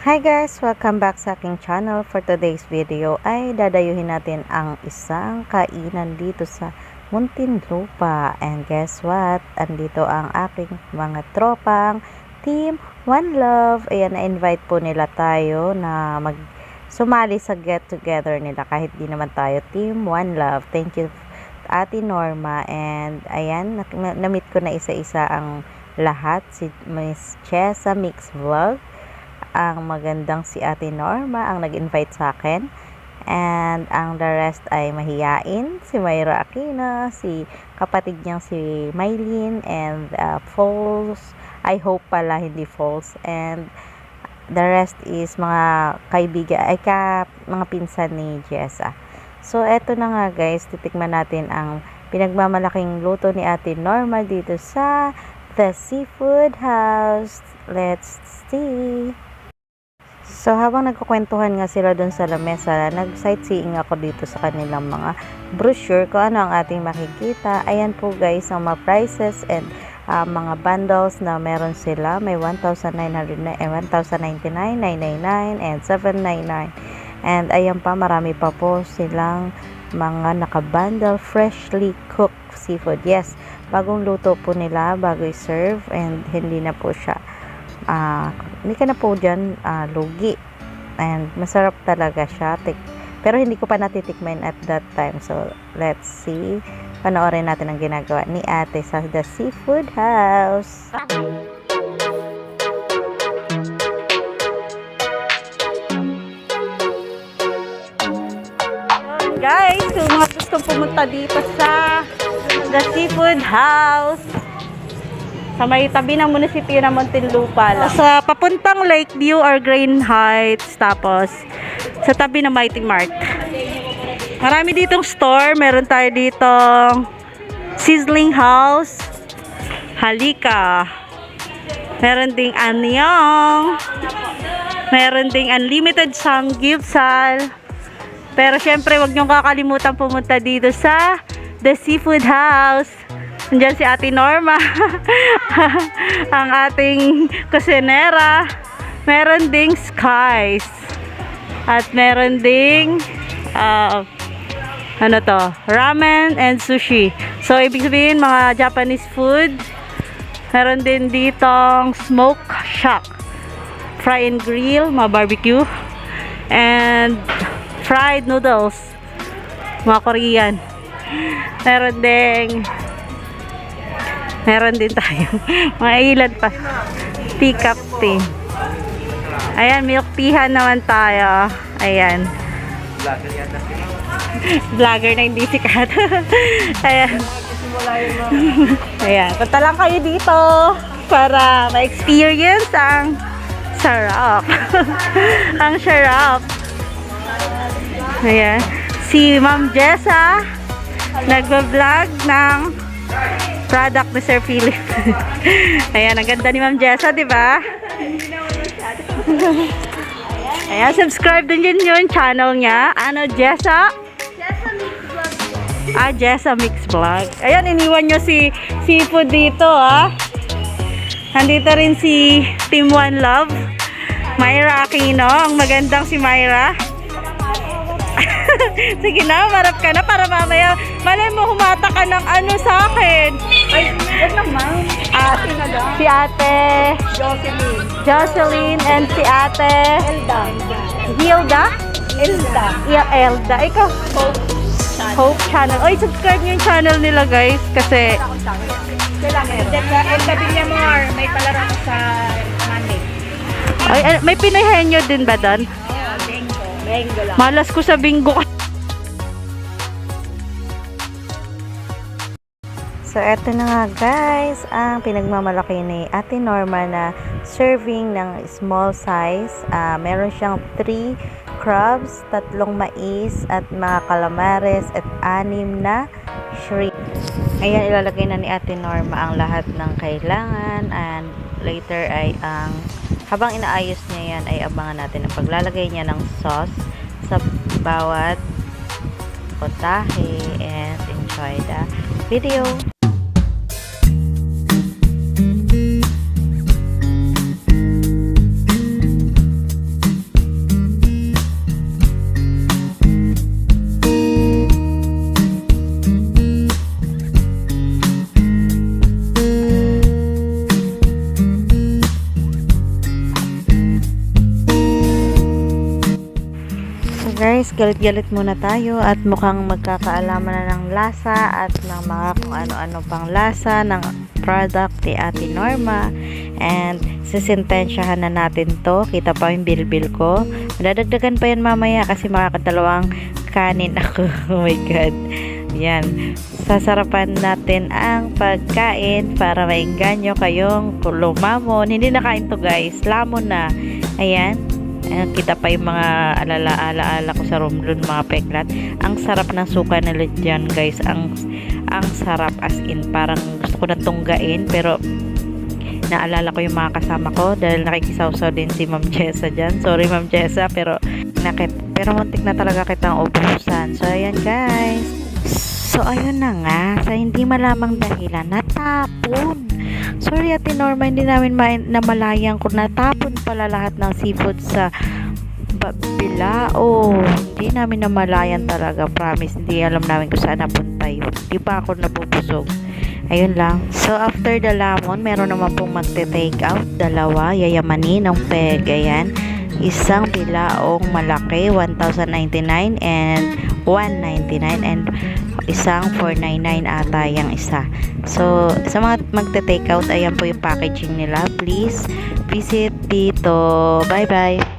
Hi guys! Welcome back sa aking channel. For today's video ay dadayuhin natin ang isang kainan dito sa Muntinlupa. And guess what? Andito ang aking mga tropang Team One Love. Ayan, na-invite po nila tayo na sumali sa get together nila kahit di naman tayo Team One Love. Thank you Ate Norma. And ayan, na-meet ko na isa-isa ang lahat. Si Miss Chessa Mix Vlog. Ang magandang si Ate Norma ang nag-invite sa akin, and ang the rest ay mahiyain, si Myra Aquino, si kapatid niyang si Mylene, and Falls, I hope pala hindi Falls, and the rest is mga kaibigan, mga pinsan ni Jessa. So eto na nga guys, titikman natin ang pinagmamalaking luto ni Ate Norma dito sa The Seafood House. Let's see. So, habang nagkukwentuhan nga sila dun sa lamesa, nag-sightseeing ako dito sa kanilang mga brochure kung ano ang ating makikita. Ayan po guys, ang mga prices and mga bundles na meron sila. May 1,999, 999, and 799. And ayan pa, marami pa po silang mga naka-bundle, freshly cooked seafood. Yes, bagong luto po nila, bago i-serve, and hindi na po siya hindi ka na po dyan lugi, and masarap talaga siya, pero hindi ko pa natitikman at that time. So let's see, panoorin natin ang ginagawa ni ate sa The Seafood House. Guys, kung mga gustong pumunta dito sa The Seafood House sa may tabi ng munisipyo ng Muntinlupa, sa papuntang Lakeview or Green Heights, tapos sa tabi ng Mighty Mart. Marami ditong store. Meron tayo ditong Sizzling House, Halika, meron ding Anyong, meron ding Unlimited Samgyeopsal. Pero syempre wag niyong kakalimutan pumunta dito sa The Seafood House. Nandiyan si Ate Norma, ang ating kusinera. Meron ding Skies. At meron ding, ramen and sushi. So, ibig sabihin, mga Japanese food. Meron din ditong Smoke Shack, Fry and Grill, mga barbecue. And fried noodles, mga Korean. Meron din tayo mga ilan pa, teacup tea. Ayan, milk teahan naman tayo. Ayan, vlogger na hindi sikat. Ayan. Ayan, punta lang kayo dito para ma-experience ang sarap. Ang sarap. Ayan, si Ma'am Jessa nagba-vlog ng product ni Sir Philip. Ayan, ang ganda ni Ma'am Jessa, di ba? Ayan, subscribe din yung channel niya. Ano, Jessa? Jessa Mix Vlog. Jessa Mix Vlog. Ayan, iniwan nyo si seafood dito, Nandito rin si Team One Love, Myra Aquino. Ang magandang si Myra. Sige na, marap ka na para mamaya malay mo humata ka ng ano sa akin. Ay, wag naman. Si ate Jocelyn and si ate Hilda. Elda. Ikaw, Hope Channel. Oy, subscribe nyo yung channel nila guys, kasi Elda Villamor, may palaro sa Monday. ay, may Pinoy henyo din ba doon? Bingo lang. Malas ko sa bingo. So, eto na nga guys, ang pinagmamalaki ni Ate Norma na serving ng small size. Meron siyang 3 crabs, 3 mais, at mga calamares, at 6 na shrimp. Ayan, ilalagay na ni Ate Norma ang lahat ng kailangan, and later ay habang inaayos niya yan, ay abangan natin ang paglalagay niya ng sauce sa bawat potahe, and enjoy the video. guys, galit-galit muna tayo at mukhang magkakaalaman na ng lasa at ng mga kung ano-ano pang lasa ng product ni Ate Norma. And sisintensyahan na natin to. Kita pa yung bilbil ko. Madadagdagan pa yan mamaya kasi makakadalawang kanin ako. Oh my God. Yan. Sasarapan natin ang pagkain para maingganyo kayong lumamon. Hindi nakain to guys. Lamon na. Ayan. Kita pa yung mga alaala ko sa Romblon, mga peklat. Ang sarap ng suka nila dyan guys. Ang sarap as in. Parang gusto ko na tunggain. Pero naalala ko yung mga kasama ko dahil nakikisawsaw din si Ma'am Jessa dyan. Sorry Ma'am Jessa, pero muntik na talaga kitang ubusan. So ayan guys. So ayun na nga, sa hindi malamang dahilan natapon. Sorry Ate Norma, hindi namin namalayan kung natapon pala lahat ng seafood sa Bilao. Hindi namin namalayan talaga, promise. Hindi alam namin kung saan napunta yun. Di pa ako nabubusog. Ayun lang. So after the lamon, meron naman pong magte-take out. Dalawa, yayamanin ng peg. Ayan. Isang bilaong malaki, 1,099 and 199 and isang 499 ata yung isa. So, sa mga magte-take out, ayan po yung packaging nila. Please visit dito. Bye-bye.